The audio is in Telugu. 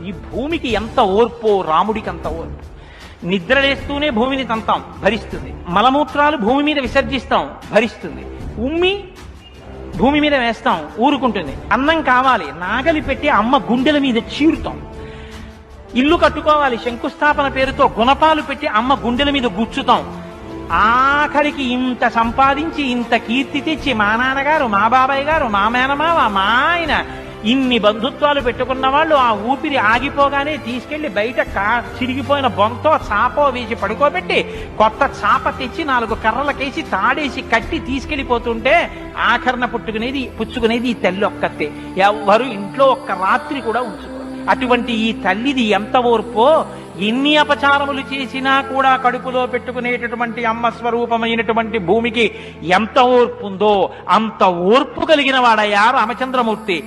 ఈ భూమికి ఎంత ఓర్పో రాముడికి అంత ఓర్పు. నిద్రలేస్తూనే భూమిని తంతాం, భరిస్తుంది. మలమూత్రాలు భూమి మీద విసర్జిస్తాం, భరిస్తుంది. ఉమ్మి భూమి మీద వేస్తాం, ఊరుకుంటుంది. అన్నం కావాలి, నాగలి పెట్టి అమ్మ గుండెల మీద చీరుతాం. ఇల్లు కట్టుకోవాలి, శంకుస్థాపన పేరుతో గుణపాలు పెట్టి అమ్మ గుండెల మీద గుచ్చుతాం. ఆఖరికి ఇంత సంపాదించి ఇంత కీర్తి తెచ్చి మా నాన్నగారు, మా బాబాయ్ గారు, మా మేనమావ, మా ఆయన ఇన్ని బంధుత్వాలు పెట్టుకున్న వాళ్ళు ఆ ఊపిరి ఆగిపోగానే తీసుకెళ్లి బయట చిరిగిపోయిన బొంతో చాపో వేసి పడుకోబెట్టి కొత్త చాప తెచ్చి 4 కర్రలకేసి తాడేసి కట్టి తీసుకెళ్లిపోతుంటే ఆఖరణ పుచ్చుకునేది ఈ తల్లి ఒక్కతే. ఎవ్వరు ఇంట్లో ఒక్క రాత్రి కూడా ఉంచుకోరు. అటువంటి ఈ తల్లిది ఎంత ఓర్పో, ఎన్ని అపచారములు చేసినా కూడా కడుపులో పెట్టుకునేటటువంటి అమ్మ స్వరూపమైనటువంటి భూమికి ఎంత ఓర్పు ఉందో అంత ఓర్పు కలిగిన వాడయ్యా రామచంద్రమూర్తి.